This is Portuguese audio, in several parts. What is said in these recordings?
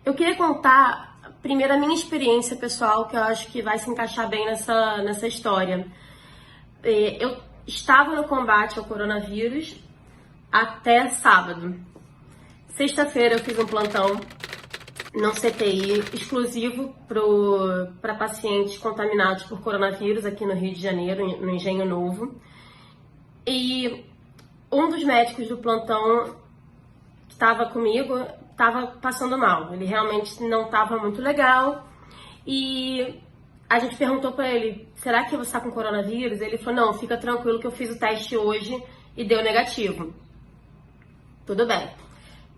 Eu queria contar primeiro a minha experiência pessoal, que eu acho que vai se encaixar bem nessa história. Eu estava no combate ao coronavírus até sábado. Sexta-feira eu fiz um plantão no CTI exclusivo para pacientes contaminados por coronavírus aqui no Rio de Janeiro, no Engenho Novo. E um dos médicos do plantão que estava comigo estava passando mal. Ele realmente não estava muito legal. E a gente perguntou para ele, será que você está com coronavírus? Ele falou, não, fica tranquilo que eu fiz o teste hoje e deu negativo. Tudo bem.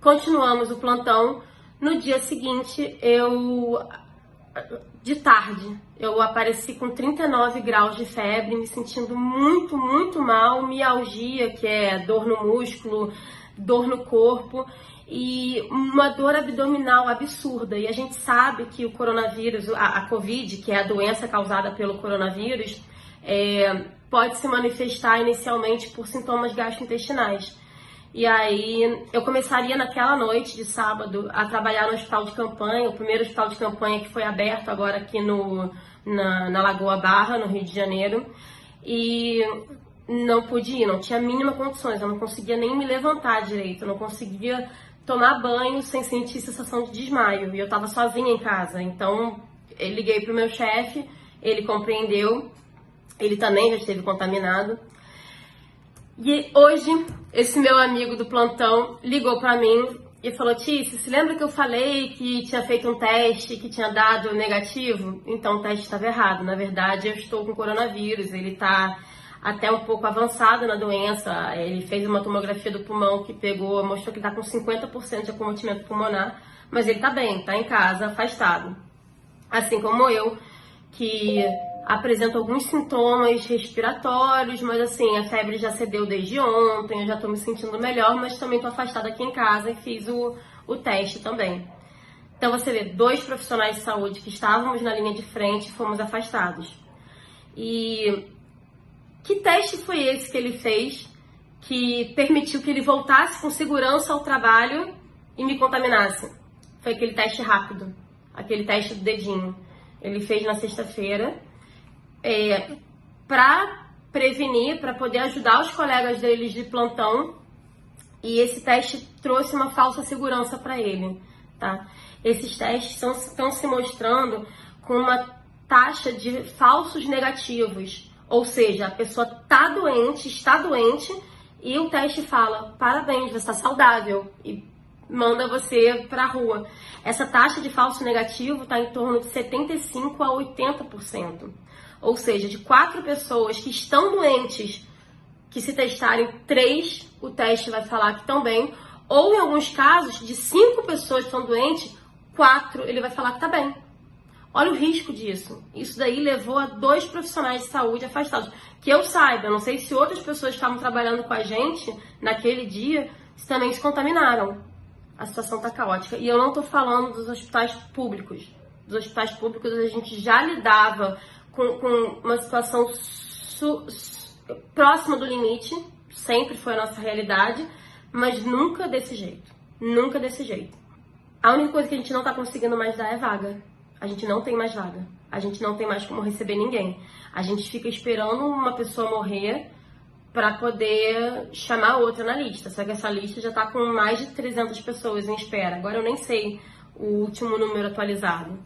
Continuamos o plantão. No dia seguinte, de tarde, eu apareci com 39 graus de febre, me sentindo muito, muito mal, mialgia, que é dor no músculo, dor no corpo, e uma dor abdominal absurda. E a gente sabe que o coronavírus, a Covid, que é a doença causada pelo coronavírus, pode se manifestar inicialmente por sintomas gastrointestinais. E aí eu começaria naquela noite de sábado a trabalhar no hospital de campanha, o primeiro hospital de campanha que foi aberto agora aqui na Lagoa Barra, no Rio de Janeiro. E não pude ir, não tinha a mínima condições, eu não conseguia nem me levantar direito, eu não conseguia tomar banho sem sentir sensação de desmaio. E eu estava sozinha em casa, então eu liguei para o meu chefe, ele compreendeu, ele também já esteve contaminado. E hoje, esse meu amigo do plantão ligou pra mim e falou, Tícia, se lembra que eu falei que tinha feito um teste que tinha dado negativo? Então o teste estava errado. Na verdade, eu estou com coronavírus, ele tá até um pouco avançado na doença. Ele fez uma tomografia do pulmão que mostrou que tá com 50% de acometimento pulmonar, mas ele tá bem, tá em casa, afastado. Assim como eu, que apresento alguns sintomas respiratórios, mas assim, a febre já cedeu desde ontem, eu já tô me sentindo melhor, mas também tô afastada aqui em casa e fiz o teste também. Então você vê, 2 profissionais de saúde que estávamos na linha de frente, fomos afastados. E que teste foi esse que ele fez que permitiu que ele voltasse com segurança ao trabalho e me contaminasse? Foi aquele teste rápido, aquele teste do dedinho. Ele fez na sexta-feira, para prevenir, para poder ajudar os colegas deles de plantão, e esse teste trouxe uma falsa segurança para ele, tá? Esses testes estão se mostrando com uma taxa de falsos negativos, ou seja, a pessoa está doente, e o teste fala, parabéns, você está saudável, e manda você para a rua. Essa taxa de falso negativo está em torno de 75% a 80%. Ou seja, de 4 pessoas que estão doentes, que se testarem 3, o teste vai falar que estão bem. Ou em alguns casos, de 5 pessoas que estão doentes, 4 ele vai falar que está bem. Olha o risco disso. Isso daí levou a 2 profissionais de saúde afastados. Que eu saiba, não sei se outras pessoas que estavam trabalhando com a gente naquele dia também se contaminaram. A situação está caótica. E eu não estou falando dos hospitais públicos. Dos hospitais públicos a gente já lidava com uma situação próxima do limite, sempre foi a nossa realidade, mas nunca desse jeito. Nunca desse jeito. A única coisa que a gente não está conseguindo mais dar é vaga. A gente não tem mais vaga. A gente não tem mais como receber ninguém. A gente fica esperando uma pessoa morrer para poder chamar outra na lista. Só que essa lista já está com mais de 300 pessoas em espera. Agora eu nem sei o último número atualizado.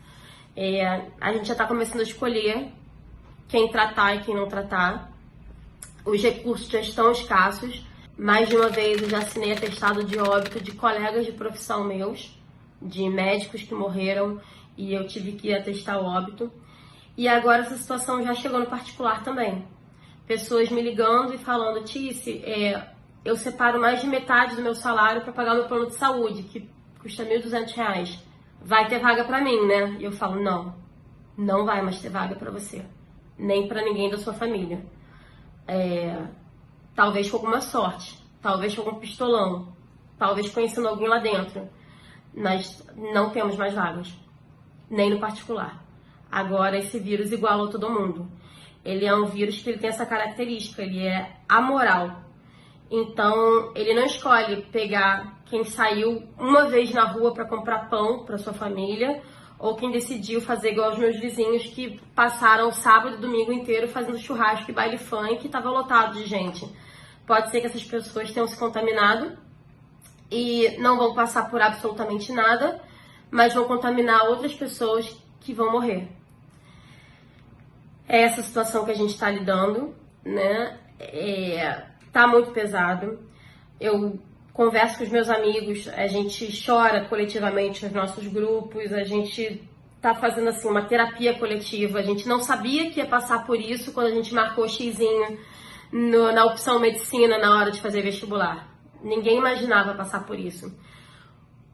A gente já está começando a escolher quem tratar e quem não tratar. Os recursos já estão escassos. Mais de uma vez eu já assinei atestado de óbito de colegas de profissão meus, de médicos que morreram, e eu tive que atestar o óbito. E agora essa situação já chegou no particular também. Pessoas me ligando e falando, Tice, eu separo mais de metade do meu salário para pagar meu plano de saúde, que custa R$ 1.200. Vai ter vaga para mim, né? E eu falo, não vai mais ter vaga para você. Nem para ninguém da sua família. Talvez com alguma sorte, talvez com algum pistolão, talvez conhecendo alguém lá dentro. Nós não temos mais vagas, nem no particular. Agora esse vírus iguala a todo mundo. Ele é um vírus que ele tem essa característica, ele é amoral. Então, ele não escolhe pegar quem saiu uma vez na rua para comprar pão para sua família, ou quem decidiu fazer igual os meus vizinhos que passaram o sábado e domingo inteiro fazendo churrasco e baile funk e estava lotado de gente. Pode ser que essas pessoas tenham se contaminado e não vão passar por absolutamente nada, mas vão contaminar outras pessoas que vão morrer. É essa situação que a gente está lidando, né? Tá muito pesado. Eu converso com os meus amigos, a gente chora coletivamente nos nossos grupos, a gente tá fazendo assim uma terapia coletiva. A gente não sabia que ia passar por isso quando a gente marcou o xizinho na opção medicina na hora de fazer vestibular. Ninguém imaginava passar por isso.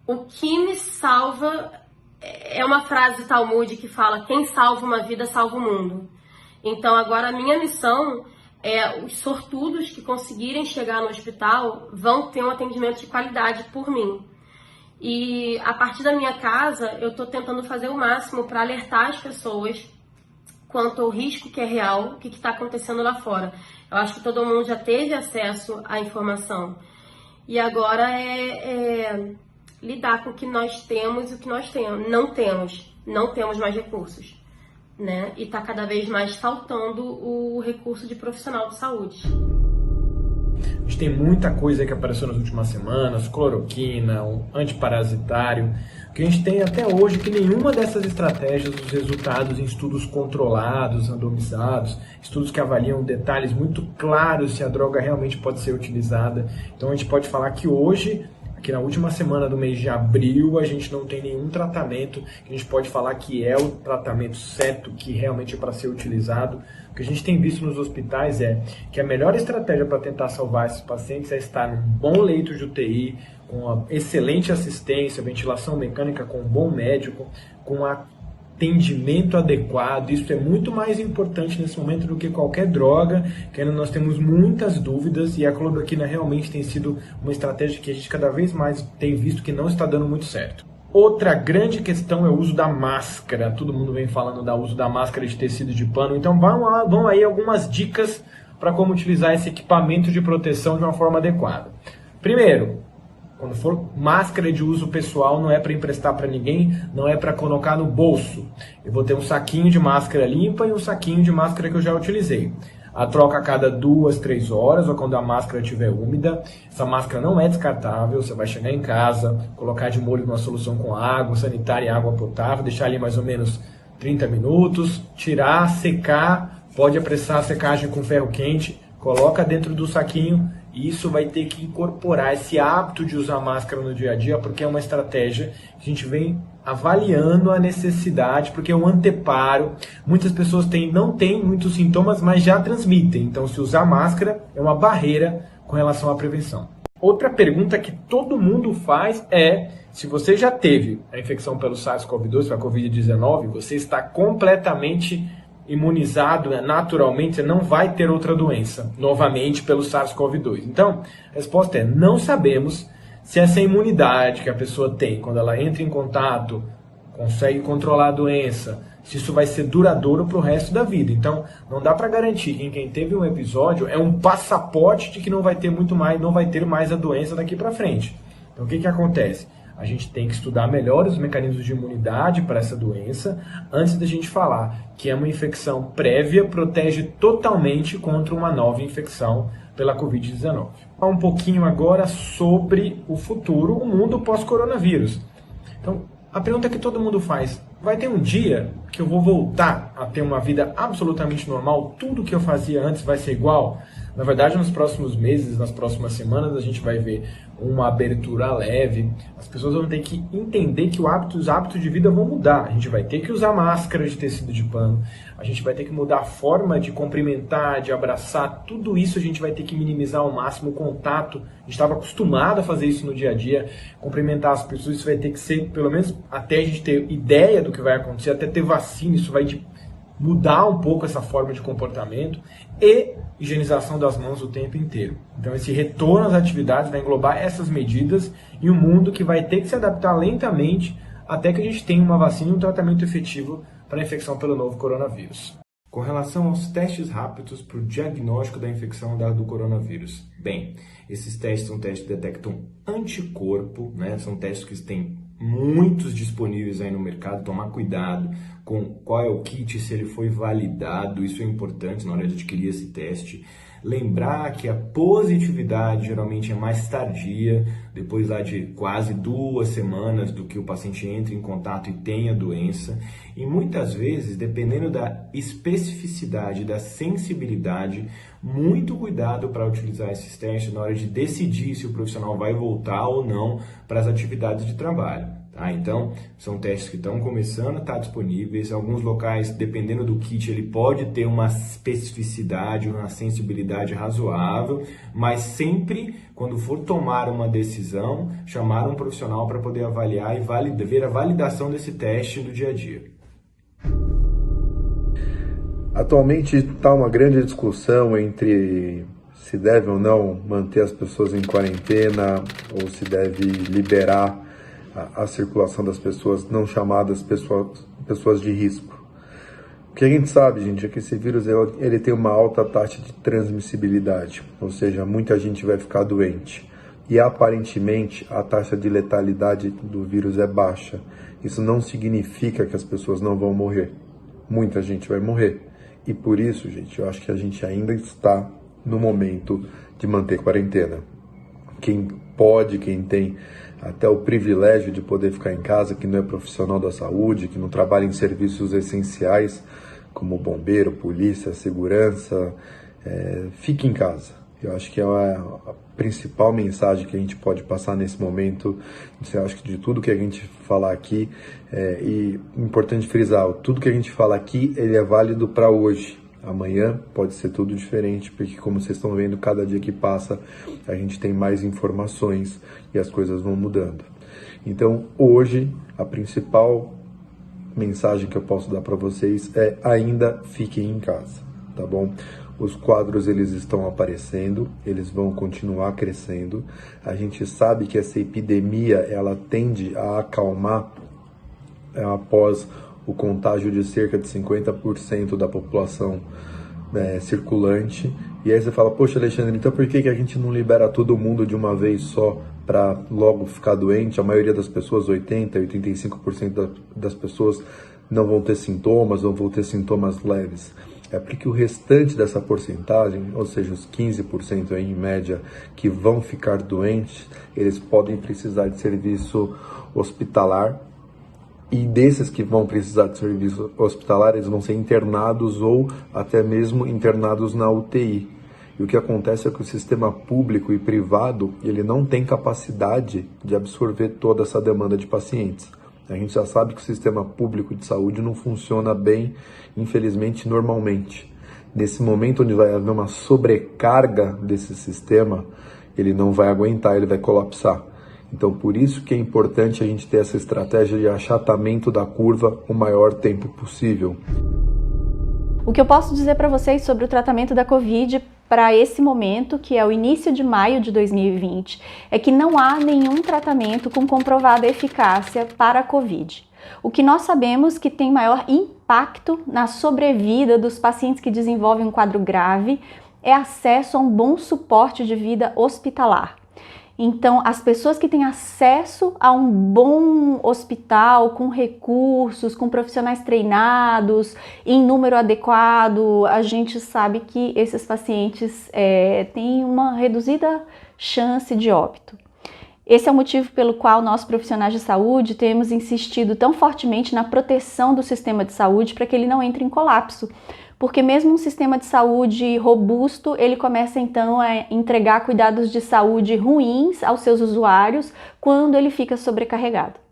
O que me salva é uma frase do Talmud que fala: quem salva uma vida salva o mundo. Então agora a minha missão os sortudos que conseguirem chegar no hospital vão ter um atendimento de qualidade por mim. E a partir da minha casa, eu estou tentando fazer o máximo para alertar as pessoas quanto ao risco que é real, o que está acontecendo lá fora. Eu acho que todo mundo já teve acesso à informação. E agora lidar com o que nós temos e o que nós temos. Não temos mais recursos, né? E está cada vez mais faltando o recurso de profissional de saúde. A gente tem muita coisa que apareceu nas últimas semanas, cloroquina, um antiparasitário, que a gente tem até hoje que nenhuma dessas estratégias, os resultados em estudos controlados, randomizados, estudos que avaliam detalhes muito claros se a droga realmente pode ser utilizada. Então a gente pode falar que hoje, que na última semana do mês de abril, a gente não tem nenhum tratamento que a gente pode falar que é o tratamento certo, que realmente é para ser utilizado. O que a gente tem visto nos hospitais é que a melhor estratégia para tentar salvar esses pacientes é estar num bom leito de UTI, com uma excelente assistência, ventilação mecânica, com um bom médico, com atendimento adequado. Isso é muito mais importante nesse momento do que qualquer droga, que ainda nós temos muitas dúvidas, e a cloroquina realmente tem sido uma estratégia que a gente cada vez mais tem visto que não está dando muito certo. Outra grande questão é o uso da máscara. Todo mundo vem falando do uso da máscara de tecido de pano, então vão aí algumas dicas para como utilizar esse equipamento de proteção de uma forma adequada. Primeiro, quando for máscara de uso pessoal, não é para emprestar para ninguém, não é para colocar no bolso. Eu vou ter um saquinho de máscara limpa e um saquinho de máscara que eu já utilizei. A troca a cada 2, 3 horas, ou quando a máscara estiver úmida. Essa máscara não é descartável, você vai chegar em casa, colocar de molho numa solução com água sanitária e água potável, deixar ali mais ou menos 30 minutos, tirar, secar, pode apressar a secagem com ferro quente, coloca dentro do saquinho. E isso vai ter que incorporar esse hábito de usar máscara no dia a dia, porque é uma estratégia que a gente vem avaliando a necessidade, porque é um anteparo. Muitas pessoas não têm muitos sintomas, mas já transmitem. Então, se usar máscara é uma barreira com relação à prevenção. Outra pergunta que todo mundo faz é: se você já teve a infecção pelo SARS-CoV-2, pela Covid-19, você está completamente imunizado, naturalmente, você não vai ter outra doença novamente pelo SARS-CoV-2. Então, a resposta é: não sabemos se essa imunidade que a pessoa tem quando ela entra em contato, consegue controlar a doença, se isso vai ser duradouro para o resto da vida. Então, não dá para garantir que quem teve um episódio é um passaporte de que não vai ter mais a doença daqui para frente. Então, o que acontece? A gente tem que estudar melhor os mecanismos de imunidade para essa doença antes da gente falar que é uma infecção prévia, protege totalmente contra uma nova infecção pela Covid-19. Um pouquinho agora sobre o futuro, o mundo pós-coronavírus. Então, a pergunta que todo mundo faz: vai ter um dia que eu vou voltar a ter uma vida absolutamente normal? Tudo que eu fazia antes vai ser igual? Na verdade, nos próximos meses, nas próximas semanas, a gente vai ver uma abertura leve. As pessoas vão ter que entender que os hábitos de vida vão mudar. A gente vai ter que usar máscara de tecido de pano. A gente vai ter que mudar a forma de cumprimentar, de abraçar. Tudo isso a gente vai ter que minimizar ao máximo o contato. A gente estava acostumado a fazer isso no dia a dia. Cumprimentar as pessoas, isso vai ter que ser, pelo menos até a gente ter ideia do que vai acontecer, até ter vacina, isso vai mudar um pouco essa forma de comportamento, e higienização das mãos o tempo inteiro. Então esse retorno às atividades vai englobar essas medidas e um mundo que vai ter que se adaptar lentamente até que a gente tenha uma vacina e um tratamento efetivo para a infecção pelo novo coronavírus. Com relação aos testes rápidos para o diagnóstico da infecção do coronavírus. Bem, esses testes são testes que detectam anticorpo, né? São testes que têm muitos disponíveis aí no mercado. Tomar cuidado com qual é o kit, se ele foi validado, isso é importante na hora de adquirir esse teste. Lembrar que a positividade geralmente é mais tardia, depois lá de quase 2 semanas do que o paciente entre em contato e tenha a doença. E muitas vezes, dependendo da especificidade, da sensibilidade, muito cuidado para utilizar esses testes na hora de decidir se o profissional vai voltar ou não para as atividades de trabalho. Tá? Então, são testes que estão começando a estar disponíveis. Em alguns locais, dependendo do kit, ele pode ter uma especificidade, uma sensibilidade razoável, mas sempre, quando for tomar uma decisão, chamar um profissional para poder avaliar e ver a validação desse teste no dia a dia. Atualmente está uma grande discussão entre se deve ou não manter as pessoas em quarentena ou se deve liberar a circulação das pessoas não chamadas pessoas de risco. O que a gente sabe, gente, é que esse vírus ele tem uma alta taxa de transmissibilidade, ou seja, muita gente vai ficar doente. E aparentemente a taxa de letalidade do vírus é baixa. Isso não significa que as pessoas não vão morrer. Muita gente vai morrer. E por isso, gente, eu acho que a gente ainda está no momento de manter quarentena. Quem pode, quem tem até o privilégio de poder ficar em casa, que não é profissional da saúde, que não trabalha em serviços essenciais, como bombeiro, polícia, segurança, fique em casa. Eu acho que é a principal mensagem que a gente pode passar nesse momento. Eu acho que de tudo que a gente falar aqui, e importante frisar, tudo que a gente fala aqui, ele é válido para hoje. Amanhã pode ser tudo diferente, porque como vocês estão vendo, cada dia que passa, a gente tem mais informações e as coisas vão mudando. Então, hoje, a principal mensagem que eu posso dar para vocês é ainda fiquem em casa, tá bom? Os quadros, eles estão aparecendo, eles vão continuar crescendo. A gente sabe que essa epidemia, ela tende a acalmar após o contágio de cerca de 50% da população circulante. E aí você fala, poxa, Alexandre, então por que a gente não libera todo mundo de uma vez só para logo ficar doente? A maioria das pessoas, 85% das pessoas não vão ter sintomas ou vão ter sintomas leves. É porque o restante dessa porcentagem, ou seja, os 15% aí em média que vão ficar doentes, eles podem precisar de serviço hospitalar. E desses que vão precisar de serviço hospitalar, eles vão ser internados ou até mesmo internados na UTI. E o que acontece é que o sistema público e privado, ele não tem capacidade de absorver toda essa demanda de pacientes. A gente já sabe que o sistema público de saúde não funciona bem, infelizmente, normalmente. Nesse momento onde vai haver uma sobrecarga desse sistema, ele não vai aguentar, ele vai colapsar. Então, por isso que é importante a gente ter essa estratégia de achatamento da curva o maior tempo possível. O que eu posso dizer para vocês sobre o tratamento da Covid para esse momento, que é o início de maio de 2020, é que não há nenhum tratamento com comprovada eficácia para a Covid. O que nós sabemos que tem maior impacto na sobrevida dos pacientes que desenvolvem um quadro grave é acesso a um bom suporte de vida hospitalar. Então, as pessoas que têm acesso a um bom hospital, com recursos, com profissionais treinados, em número adequado, a gente sabe que esses pacientes têm uma reduzida chance de óbito. Esse é o motivo pelo qual nós, profissionais de saúde, temos insistido tão fortemente na proteção do sistema de saúde para que ele não entre em colapso. Porque mesmo um sistema de saúde robusto, ele começa então a entregar cuidados de saúde ruins aos seus usuários quando ele fica sobrecarregado.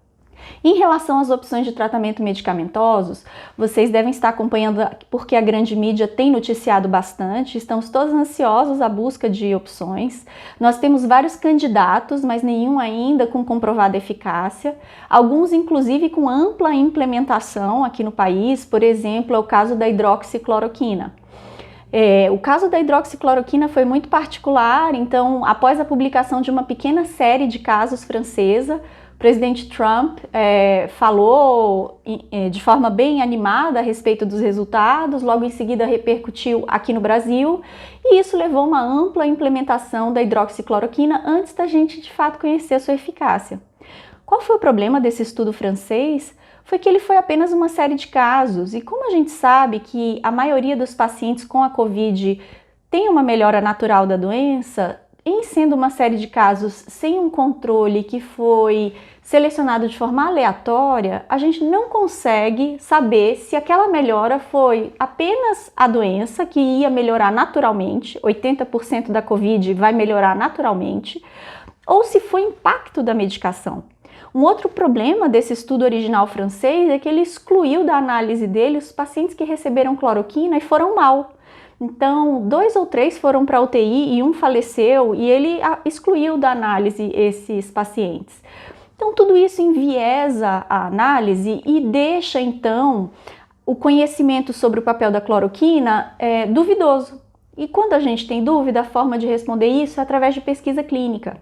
Em relação às opções de tratamento medicamentosos, vocês devem estar acompanhando porque a grande mídia tem noticiado bastante, estamos todos ansiosos à busca de opções. Nós temos vários candidatos, mas nenhum ainda com comprovada eficácia, alguns inclusive com ampla implementação aqui no país, por exemplo, é o caso da hidroxicloroquina. O caso da hidroxicloroquina foi muito particular, então após a publicação de uma pequena série de casos francesa, presidente Trump falou de forma bem animada a respeito dos resultados, logo em seguida repercutiu aqui no Brasil, e isso levou a uma ampla implementação da hidroxicloroquina antes da gente de fato conhecer a sua eficácia. Qual foi o problema desse estudo francês? Foi que ele foi apenas uma série de casos, e como a gente sabe que a maioria dos pacientes com a Covid tem uma melhora natural da doença, em sendo uma série de casos sem um controle que foi selecionado de forma aleatória, a gente não consegue saber se aquela melhora foi apenas a doença, que ia melhorar naturalmente, 80% da Covid vai melhorar naturalmente, ou se foi impacto da medicação. Um outro problema desse estudo original francês é que ele excluiu da análise dele os pacientes que receberam cloroquina e foram mal. Então, 2 ou 3 foram para a UTI e um faleceu, e ele excluiu da análise esses pacientes. Então, tudo isso enviesa a análise e deixa, então, o conhecimento sobre o papel da cloroquina duvidoso. E quando a gente tem dúvida, a forma de responder isso é através de pesquisa clínica.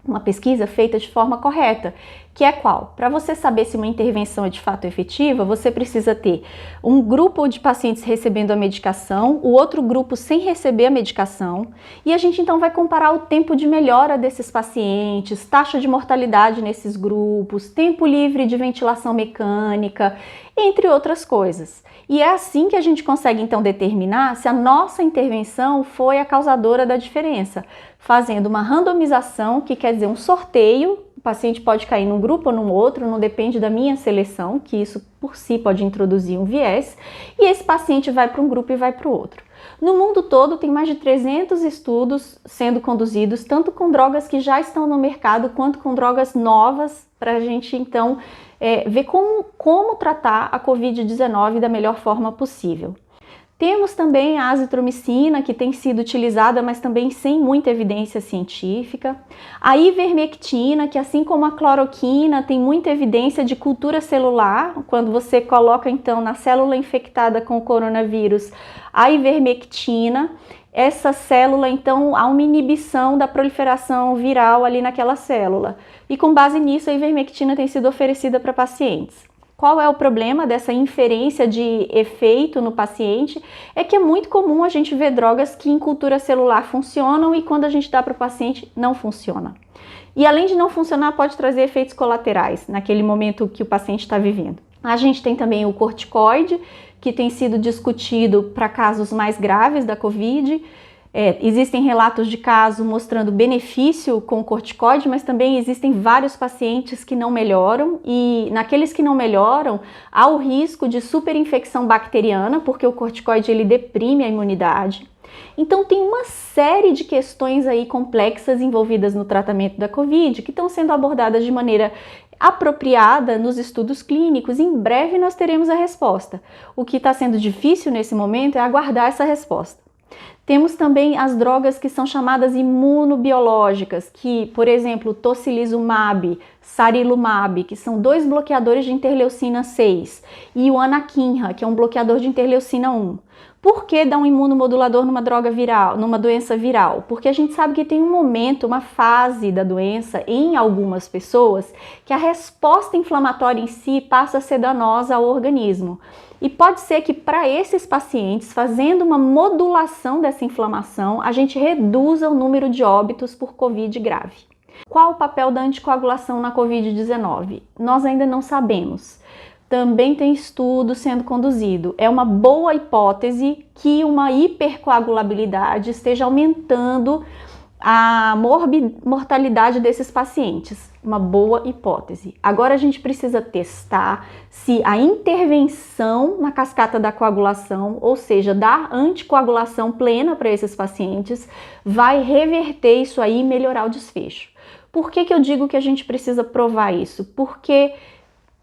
Uma pesquisa feita de forma correta, que é qual? Para você saber se uma intervenção é de fato efetiva, você precisa ter um grupo de pacientes recebendo a medicação, o outro grupo sem receber a medicação, e a gente então vai comparar o tempo de melhora desses pacientes, taxa de mortalidade nesses grupos, tempo livre de ventilação mecânica, entre outras coisas. E é assim que a gente consegue então determinar se a nossa intervenção foi a causadora da diferença, fazendo uma randomização, que quer dizer um sorteio. O paciente pode cair num grupo ou num outro, não depende da minha seleção, que isso por si pode introduzir um viés, e esse paciente vai para um grupo e vai para o outro. No mundo todo tem mais de 300 estudos sendo conduzidos, tanto com drogas que já estão no mercado, quanto com drogas novas, para a gente então ver como tratar a Covid-19 da melhor forma possível. Temos também a azitromicina, que tem sido utilizada, mas também sem muita evidência científica. A ivermectina, que assim como a cloroquina, tem muita evidência de cultura celular. Quando você coloca então na célula infectada com o coronavírus a ivermectina, essa célula então há uma inibição da proliferação viral ali naquela célula. E com base nisso a ivermectina tem sido oferecida para pacientes. Qual é o problema dessa inferência de efeito no paciente? É que é muito comum a gente ver drogas que em cultura celular funcionam e quando a gente dá para o paciente não funciona. E além de não funcionar, pode trazer efeitos colaterais naquele momento que o paciente está vivendo. A gente tem também o corticoide, que tem sido discutido para casos mais graves da Covid. Existem relatos de casos mostrando benefício com o corticoide, mas também existem vários pacientes que não melhoram, e naqueles que não melhoram há o risco de superinfecção bacteriana, porque o corticoide ele deprime a imunidade. Então tem uma série de questões aí complexas envolvidas no tratamento da Covid que estão sendo abordadas de maneira apropriada nos estudos clínicos. Em breve nós teremos a resposta. O que está sendo difícil nesse momento é aguardar essa resposta. Temos também as drogas que são chamadas imunobiológicas, que, por exemplo, tocilizumab, sarilumab, que são 2 bloqueadores de interleucina 6, e o anakinra, que é um bloqueador de interleucina 1. Por que dar um imunomodulador numa droga viral, numa doença viral? Porque a gente sabe que tem um momento, uma fase da doença em algumas pessoas que a resposta inflamatória em si passa a ser danosa ao organismo. E pode ser que para esses pacientes, fazendo uma modulação dessa inflamação, a gente reduza o número de óbitos por Covid grave. Qual o papel da anticoagulação na Covid-19? Nós ainda não sabemos. Também tem estudo sendo conduzido. É uma boa hipótese que uma hipercoagulabilidade esteja aumentando a mortalidade desses pacientes. Uma boa hipótese. Agora a gente precisa testar se a intervenção na cascata da coagulação, ou seja, dar anticoagulação plena para esses pacientes, vai reverter isso aí e melhorar o desfecho. Por que eu digo que a gente precisa provar isso? Porque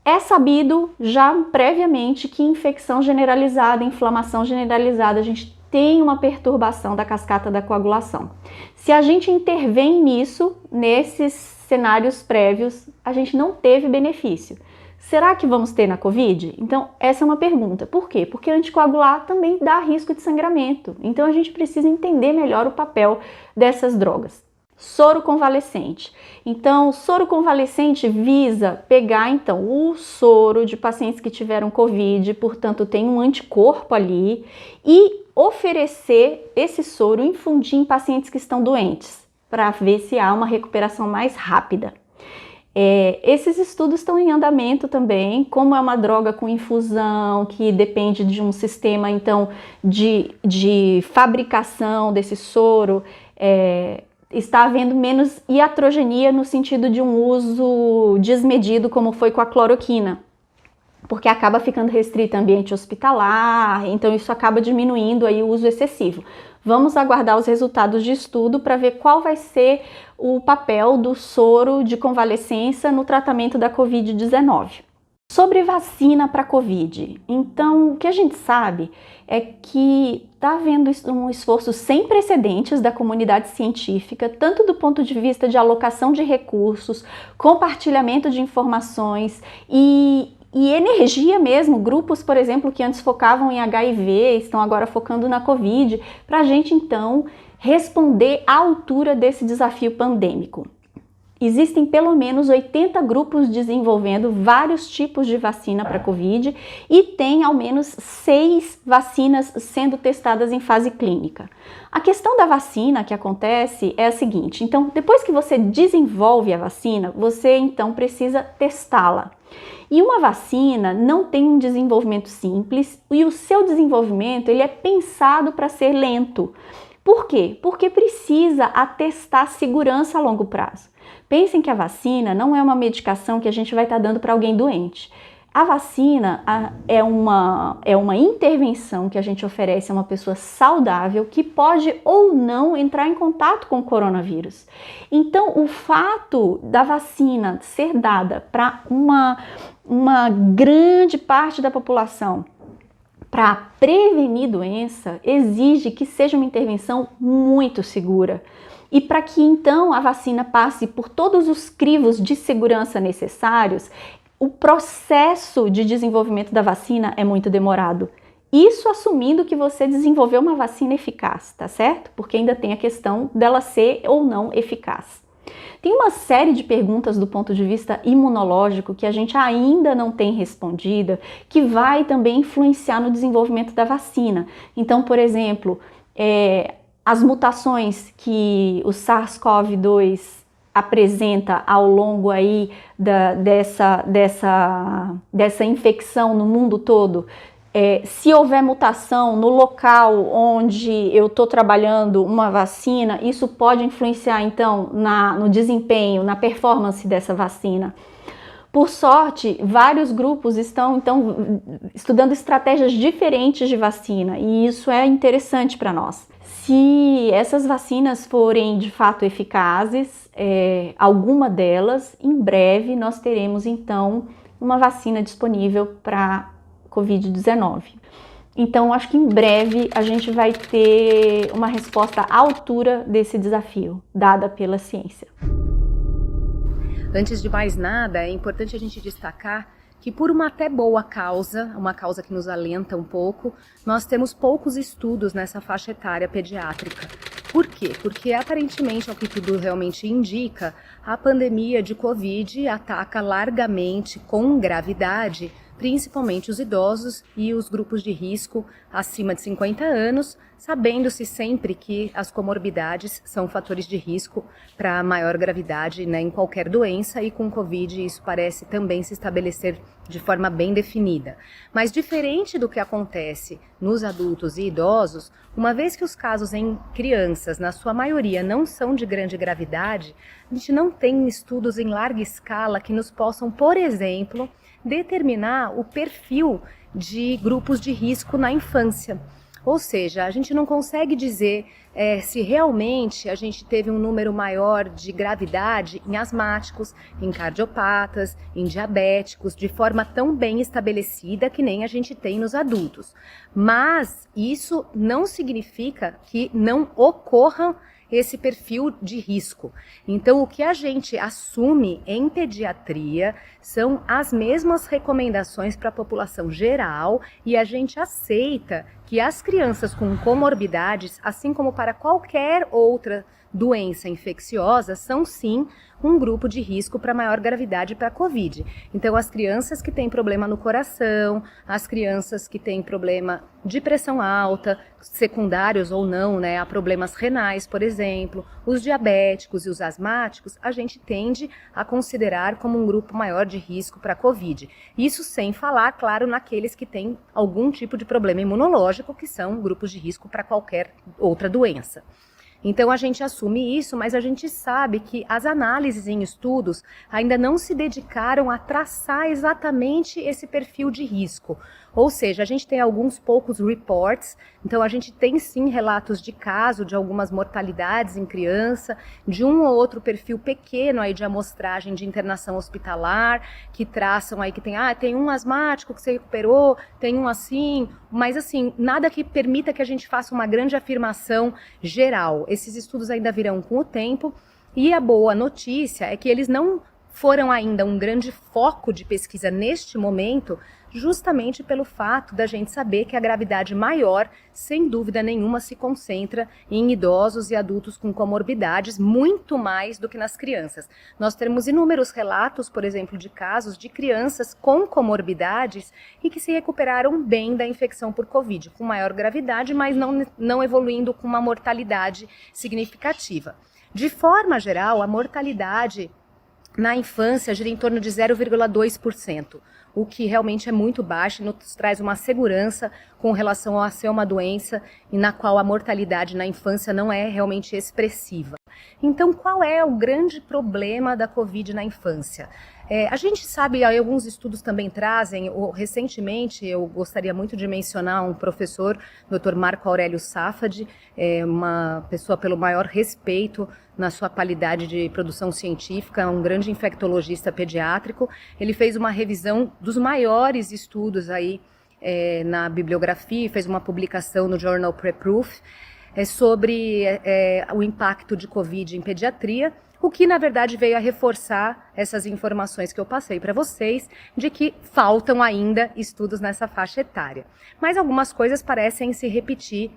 é sabido já previamente que infecção generalizada, inflamação generalizada, a gente tem uma perturbação da cascata da coagulação. Se a gente intervém nisso, nesses cenários prévios, a gente não teve benefício. Será que vamos ter na Covid? Então, essa é uma pergunta. Por quê? Porque anticoagular também dá risco de sangramento. Então, a gente precisa entender melhor o papel dessas drogas. Soro convalescente. Então, soro convalescente visa pegar, então, o soro de pacientes que tiveram Covid, portanto, tem um anticorpo ali, e oferecer esse soro, infundir em pacientes que estão doentes, para ver se há uma recuperação mais rápida. Esses estudos estão em andamento também, como é uma droga com infusão, que depende de um sistema, então, de fabricação desse soro, está havendo menos iatrogenia no sentido de um uso desmedido, como foi com a cloroquina, porque acaba ficando restrito ao ambiente hospitalar, então isso acaba diminuindo aí o uso excessivo. Vamos aguardar os resultados de estudo para ver qual vai ser o papel do soro de convalescença no tratamento da Covid-19. Sobre vacina para Covid, então o que a gente sabe é que está havendo um esforço sem precedentes da comunidade científica, tanto do ponto de vista de alocação de recursos, compartilhamento de informações e energia mesmo. Grupos, por exemplo, que antes focavam em HIV, estão agora focando na Covid, para a gente então responder à altura desse desafio pandêmico. Existem pelo menos 80 grupos desenvolvendo vários tipos de vacina para Covid e tem ao menos 6 vacinas sendo testadas em fase clínica. A questão da vacina que acontece é a seguinte: então, depois que você desenvolve a vacina, você então precisa testá-la. E uma vacina não tem um desenvolvimento simples e o seu desenvolvimento ele é pensado para ser lento. Por quê? Porque precisa atestar segurança a longo prazo. Pensem que a vacina não é uma medicação que a gente vai estar dando para alguém doente. A vacina é uma intervenção que a gente oferece a uma pessoa saudável que pode ou não entrar em contato com o coronavírus. Então, o fato da vacina ser dada para uma grande parte da população para prevenir doença exige que seja uma intervenção muito segura. E para que então a vacina passe por todos os crivos de segurança necessários, o processo de desenvolvimento da vacina é muito demorado. Isso assumindo que você desenvolveu uma vacina eficaz, tá certo? Porque ainda tem a questão dela ser ou não eficaz. Tem uma série de perguntas do ponto de vista imunológico que a gente ainda não tem respondida, que vai também influenciar no desenvolvimento da vacina. Então, por exemplo, as mutações que o SARS-CoV-2 apresenta ao longo aí dessa infecção no mundo todo, se houver mutação no local onde eu estou trabalhando uma vacina, isso pode influenciar então no desempenho, na performance dessa vacina. Por sorte, vários grupos estão então estudando estratégias diferentes de vacina e isso é interessante para nós. Se essas vacinas forem de fato eficazes, alguma delas, em breve nós teremos então uma vacina disponível para Covid-19. Então, acho que em breve a gente vai ter uma resposta à altura desse desafio, dada pela ciência. Antes de mais nada, é importante a gente destacar que por uma até boa causa, uma causa que nos alenta um pouco, nós temos poucos estudos nessa faixa etária pediátrica. Por quê? Porque aparentemente, ao que tudo realmente indica, a pandemia de Covid ataca largamente, com gravidade, principalmente os idosos e os grupos de risco acima de 50 anos, sabendo-se sempre que as comorbidades são fatores de risco para maior gravidade, né, em qualquer doença, e com Covid isso parece também se estabelecer de forma bem definida. Mas diferente do que acontece nos adultos e idosos, uma vez que os casos em crianças, na sua maioria, não são de grande gravidade, a gente não tem estudos em larga escala que nos possam, por exemplo, determinar o perfil de grupos de risco na infância. Ou seja, a gente não consegue dizer se realmente a gente teve um número maior de gravidade em asmáticos, em cardiopatas, em diabéticos, de forma tão bem estabelecida que nem a gente tem nos adultos. Mas isso não significa que não ocorram esse perfil de risco. Então, o que a gente assume em pediatria são as mesmas recomendações para a população geral e a gente aceita que as crianças com comorbidades, assim como para qualquer outra doença infecciosa, são sim um grupo de risco para maior gravidade para a Covid. Então, as crianças que têm problema no coração, as crianças que têm problema de pressão alta, secundários ou não, né, a problemas renais, por exemplo, os diabéticos e os asmáticos, a gente tende a considerar como um grupo maior de risco para a Covid. Isso sem falar, claro, naqueles que têm algum tipo de problema imunológico, que são grupos de risco para qualquer outra doença. Então a gente assume isso, mas a gente sabe que as análises em estudos ainda não se dedicaram a traçar exatamente esse perfil de risco. Ou seja, a gente tem alguns poucos reports, então a gente tem sim relatos de caso de algumas mortalidades em criança, de um ou outro perfil pequeno aí de amostragem de internação hospitalar, que traçam aí que tem um asmático que se recuperou, tem um assim, mas assim, nada que permita que a gente faça uma grande afirmação geral. Esses estudos ainda virão com o tempo, e a boa notícia é que eles não foram ainda um grande foco de pesquisa neste momento, justamente pelo fato da gente saber que a gravidade maior, sem dúvida nenhuma, se concentra em idosos e adultos com comorbidades, muito mais do que nas crianças. Nós temos inúmeros relatos, por exemplo, de casos de crianças com comorbidades e que se recuperaram bem da infecção por Covid, com maior gravidade, mas não evoluindo com uma mortalidade significativa. De forma geral, a mortalidade na infância gira em torno de 0,2%, o que realmente é muito baixo e nos traz uma segurança com relação a ser uma doença e na qual a mortalidade na infância não é realmente expressiva. Então, qual é o grande problema da Covid na infância? A gente sabe, alguns estudos também trazem, recentemente eu gostaria muito de mencionar um professor, Dr. Marco Aurélio Safadi, uma pessoa pelo maior respeito na sua qualidade de produção científica, um grande infectologista pediátrico. Ele fez uma revisão dos maiores estudos aí na bibliografia, fez uma publicação no Journal Preproof sobre o impacto de Covid em pediatria, o que na verdade veio a reforçar essas informações que eu passei para vocês, de que faltam ainda estudos nessa faixa etária. Mas algumas coisas parecem se repetir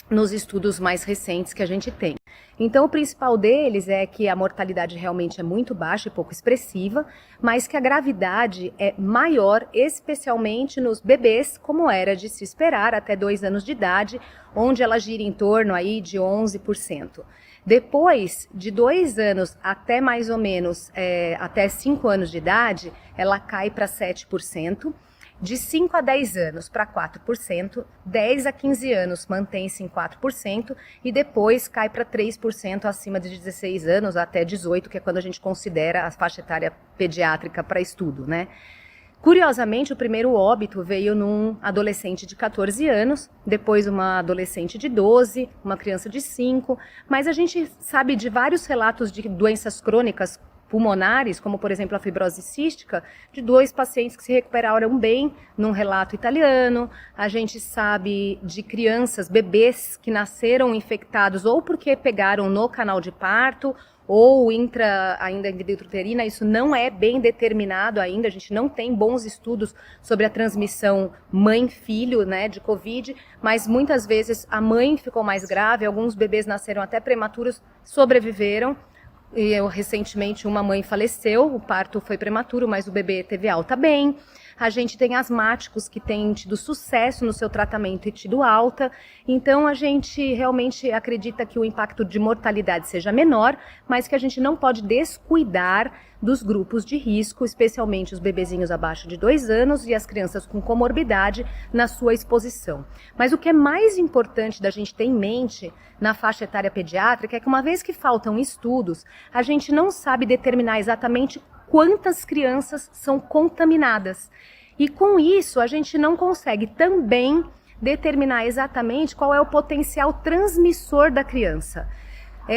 nos estudos mais recentes que a gente tem. Então, o principal deles é que a mortalidade realmente é muito baixa e pouco expressiva, mas que a gravidade é maior, especialmente nos bebês, como era de se esperar, até 2 anos de idade, onde ela gira em torno aí de 11%. Depois de 2 anos até mais ou menos até 5 anos de idade, ela cai para 7%. De 5 a 10 anos para 4%, 10 a 15 anos mantém-se em 4% e depois cai para 3% acima de 16 anos até 18, que é quando a gente considera a faixa etária pediátrica para estudo, né? Curiosamente, o primeiro óbito veio num adolescente de 14 anos, depois uma adolescente de 12, uma criança de 5, mas a gente sabe de vários relatos de doenças crônicas pulmonares, como por exemplo a fibrose cística, de 2 pacientes que se recuperaram bem num relato italiano. A gente sabe de crianças, bebês que nasceram infectados ou porque pegaram no canal de parto ou ainda intrauterina. Isso não é bem determinado ainda, a gente não tem bons estudos sobre a transmissão mãe-filho, né, de Covid, mas muitas vezes a mãe ficou mais grave, alguns bebês nasceram até prematuros, sobreviveram. E recentemente uma mãe faleceu, o parto foi prematuro, mas o bebê teve alta bem. A gente tem asmáticos que têm tido sucesso no seu tratamento e tido alta. Então a gente realmente acredita que o impacto de mortalidade seja menor, mas que a gente não pode descuidar dos grupos de risco, especialmente os bebezinhos abaixo de 2 anos e as crianças com comorbidade na sua exposição. Mas o que é mais importante da gente ter em mente na faixa etária pediátrica é que uma vez que faltam estudos, a gente não sabe determinar exatamente quantas crianças são contaminadas. E com isso a gente não consegue também determinar exatamente qual é o potencial transmissor da criança.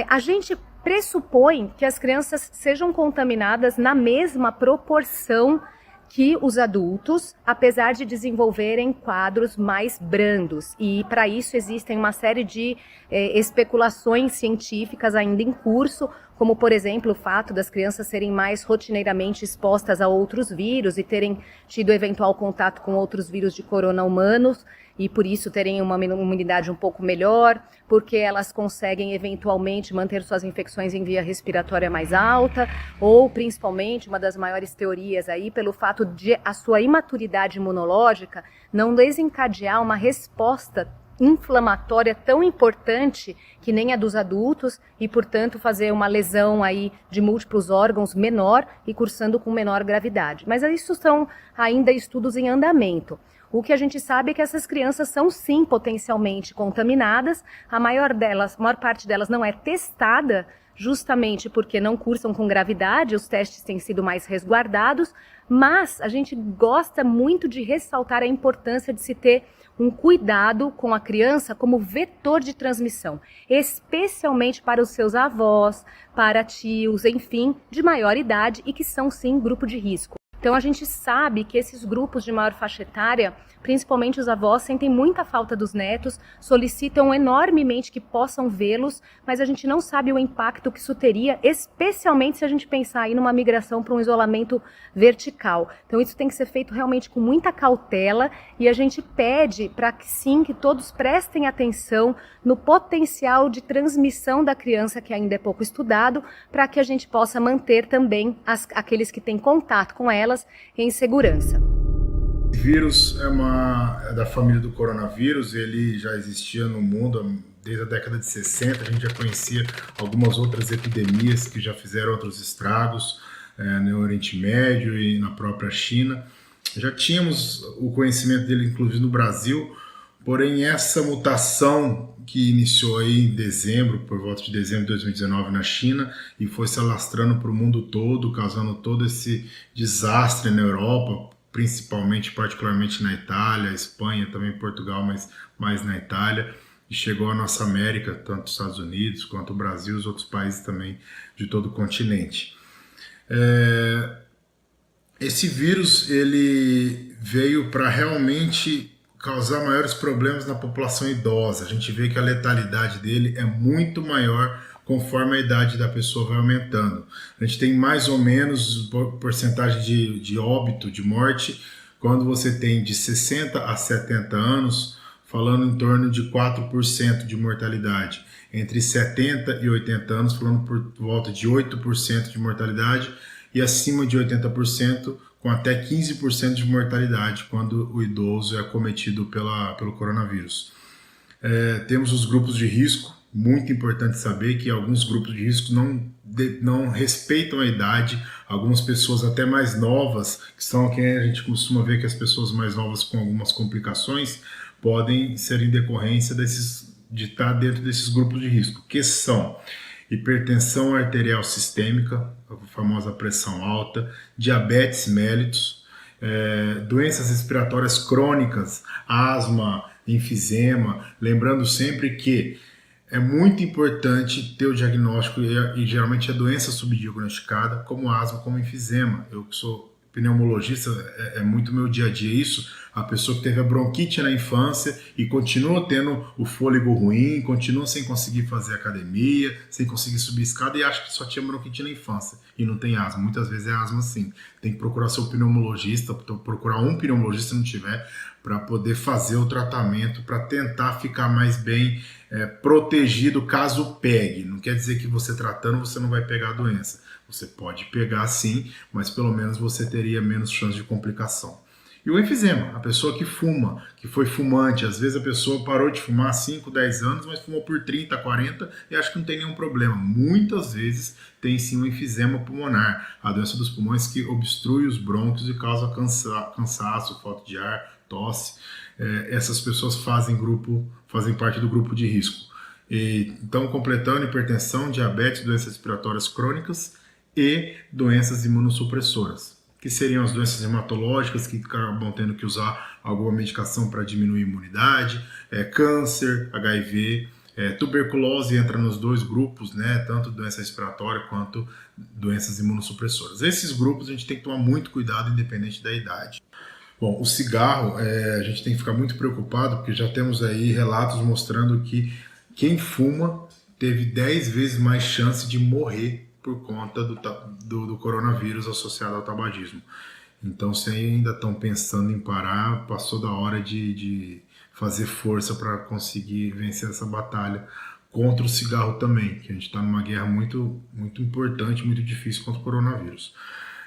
A gente pressupõe que as crianças sejam contaminadas na mesma proporção que os adultos, apesar de desenvolverem quadros mais brandos. E para isso existem uma série de especulações científicas ainda em curso, como, por exemplo, o fato das crianças serem mais rotineiramente expostas a outros vírus e terem tido eventual contato com outros vírus de corona humanos e por isso terem uma imunidade um pouco melhor, porque elas conseguem eventualmente manter suas infecções em via respiratória mais alta, ou principalmente uma das maiores teorias aí pelo fato de a sua imaturidade imunológica não desencadear uma resposta inflamatória tão importante que nem a dos adultos e, portanto, fazer uma lesão aí de múltiplos órgãos menor e cursando com menor gravidade. Mas isso são ainda estudos em andamento. O que a gente sabe é que essas crianças são sim potencialmente contaminadas, a maior parte delas não é testada, justamente porque não cursam com gravidade, os testes têm sido mais resguardados, mas a gente gosta muito de ressaltar a importância de se ter um cuidado com a criança como vetor de transmissão, especialmente para os seus avós, para tios, enfim, de maior idade e que são sim grupo de risco. Então a gente sabe que esses grupos de maior faixa etária, principalmente os avós, sentem muita falta dos netos, solicitam enormemente que possam vê-los, mas a gente não sabe o impacto que isso teria, especialmente se a gente pensar aí numa migração para um isolamento vertical. Então isso tem que ser feito realmente com muita cautela e a gente pede para que sim, que todos prestem atenção no potencial de transmissão da criança, que ainda é pouco estudado, para que a gente possa manter também aqueles que têm contato com elas em segurança. O vírus é da família do coronavírus, ele já existia no mundo desde a década de 60, a gente já conhecia algumas outras epidemias que já fizeram outros estragos no Oriente Médio e na própria China. Já tínhamos o conhecimento dele, inclusive no Brasil, porém essa mutação que iniciou aí em dezembro, por volta de dezembro de 2019 na China e foi se alastrando para o mundo todo, causando todo esse desastre na Europa, particularmente na Itália, Espanha, também Portugal, mas mais na Itália, e chegou à nossa América, tanto os Estados Unidos quanto o Brasil e os outros países também de todo o continente. Esse vírus ele veio para realmente causar maiores problemas na população idosa. A gente vê que a letalidade dele é muito maior conforme a idade da pessoa vai aumentando. A gente tem mais ou menos porcentagem de óbito, de morte, quando você tem de 60 a 70 anos, falando em torno de 4% de mortalidade. Entre 70 e 80 anos, falando por volta de 8% de mortalidade, e acima de 80%, com até 15% de mortalidade quando o idoso é acometido pelo coronavírus. Temos os grupos de risco, muito importante saber que alguns grupos de risco não respeitam a idade, algumas pessoas até mais novas, que são quem a gente costuma ver que as pessoas mais novas com algumas complicações podem ser em decorrência de estar dentro desses grupos de risco, que são hipertensão arterial sistêmica, a famosa pressão alta, diabetes mellitus, doenças respiratórias crônicas, asma, enfisema, lembrando sempre que é muito importante ter o diagnóstico e geralmente a doença subdiagnosticada como asma, como enfisema. Eu que sou pneumologista, é muito meu dia a dia isso, a pessoa que teve a bronquite na infância e continua tendo o fôlego ruim, continua sem conseguir fazer academia, sem conseguir subir escada e acha que só tinha bronquite na infância e não tem asma. Muitas vezes é asma sim. Tem que procurar seu pneumologista, procurar um pneumologista se não tiver, para poder fazer o tratamento, para tentar ficar mais bem protegido caso pegue. Não quer dizer que você tratando você não vai pegar a doença. Você pode pegar sim, mas pelo menos você teria menos chance de complicação. E o enfisema, a pessoa que fuma, que foi fumante, às vezes a pessoa parou de fumar há 5, 10 anos, mas fumou por 30, 40 e acha que não tem nenhum problema. Muitas vezes tem sim um enfisema pulmonar, a doença dos pulmões que obstrui os brônquios e causa cansaço, falta de ar, tosse. Essas pessoas fazem parte do grupo de risco. Então, completando hipertensão, diabetes, doenças respiratórias crônicas e doenças imunossupressoras, que seriam as doenças hematológicas que acabam tendo que usar alguma medicação para diminuir a imunidade, câncer, HIV, tuberculose entra nos dois grupos, né, tanto doença respiratória quanto doenças imunossupressoras. Esses grupos a gente tem que tomar muito cuidado independente da idade. Bom, o cigarro, a gente tem que ficar muito preocupado porque já temos aí relatos mostrando que quem fuma teve 10 vezes mais chance de morrer por conta do coronavírus associado ao tabagismo. Então, se ainda estão pensando em parar, passou da hora de fazer força para conseguir vencer essa batalha contra o cigarro também, que a gente está numa guerra muito, muito importante, muito difícil contra o coronavírus.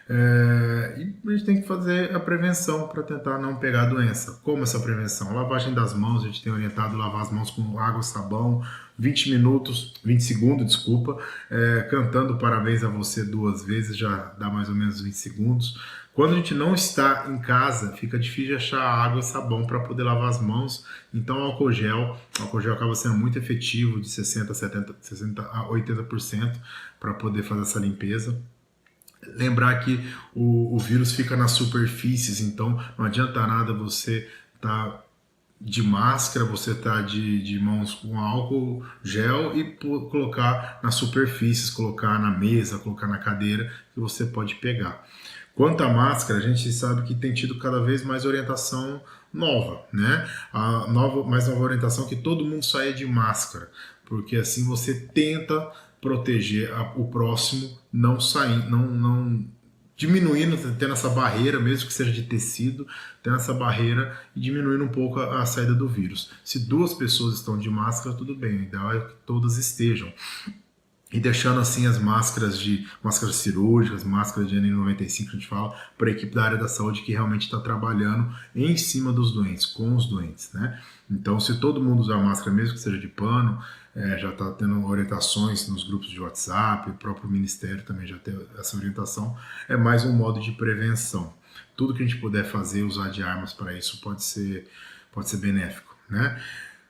E a gente tem que fazer a prevenção para tentar não pegar a doença. Como essa prevenção? Lavagem das mãos, a gente tem orientado a lavar as mãos com água e sabão, 20 segundos, desculpa, cantando parabéns a você 2 vezes, já dá mais ou menos 20 segundos. Quando a gente não está em casa, fica difícil de achar água e sabão para poder lavar as mãos, então álcool gel acaba sendo muito efetivo, de 60 a 80% para poder fazer essa limpeza. Lembrar que o vírus fica nas superfícies, então não adianta nada você estar de máscara, você estar de mãos com álcool gel e colocar nas superfícies, colocar na mesa, colocar na cadeira, que você pode pegar. Quanto à máscara, a gente sabe que tem tido cada vez mais orientação nova, né? Mais nova orientação que todo mundo saia de máscara, porque assim você tenta proteger o próximo, não sair, não diminuindo, tendo essa barreira, mesmo que seja de tecido, tendo essa barreira e diminuindo um pouco a saída do vírus. Se 2 pessoas estão de máscara, tudo bem, o ideal é que todas estejam. E deixando assim as máscaras cirúrgicas, máscaras de N95 que a gente fala, para a equipe da área da saúde que realmente está trabalhando em cima dos doentes, com os doentes, né? Então, se todo mundo usar máscara, mesmo que seja de pano, já está tendo orientações nos grupos de WhatsApp, o próprio Ministério também já tem essa orientação, é mais um modo de prevenção. Tudo que a gente puder fazer, usar de armas para isso, pode ser benéfico, né?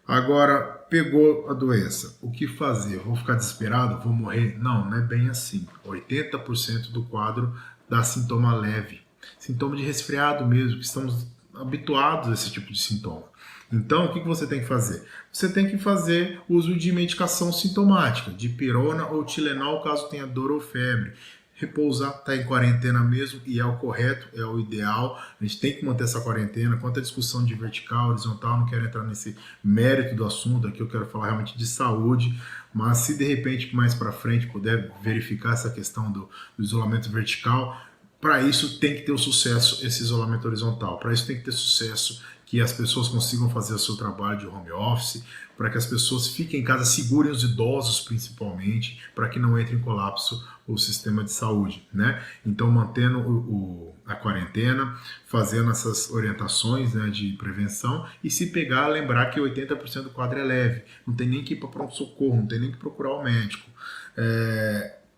Agora, pegou a doença, o que fazer? Vou ficar desesperado? Vou morrer? Não é bem assim. 80% do quadro dá sintoma leve. Sintoma de resfriado mesmo, que estamos habituados a esse tipo de sintoma. Então, o que você tem que fazer? Você tem que fazer uso de medicação sintomática, de pirona ou Tilenol, caso tenha dor ou febre. Repousar, está em quarentena mesmo, e é o correto, é o ideal. A gente tem que manter essa quarentena. Quanto à discussão de vertical, horizontal, não quero entrar nesse mérito do assunto aqui, eu quero falar realmente de saúde, mas se de repente mais para frente puder verificar essa questão do isolamento vertical, para isso tem que ter o sucesso esse isolamento horizontal, para isso tem que ter sucesso que as pessoas consigam fazer o seu trabalho de home office, para que as pessoas fiquem em casa, segurem os idosos principalmente, para que não entre em colapso o sistema de saúde, né? Então, mantendo a quarentena, fazendo essas orientações, né, de prevenção, e se pegar, lembrar que 80% do quadro é leve, não tem nem que ir para pronto-socorro, não tem nem que procurar o médico.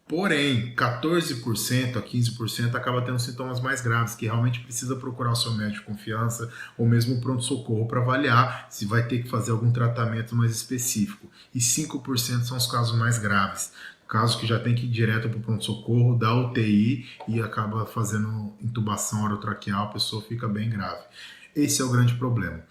Porém, 14% a 15% acaba tendo sintomas mais graves, que realmente precisa procurar o seu médico de confiança ou mesmo o pronto-socorro para avaliar se vai ter que fazer algum tratamento mais específico. E 5% são os casos mais graves, casos que já tem que ir direto para o pronto-socorro, dá UTI e acaba fazendo intubação orotraqueal, a pessoa fica bem grave. Esse é o grande problema.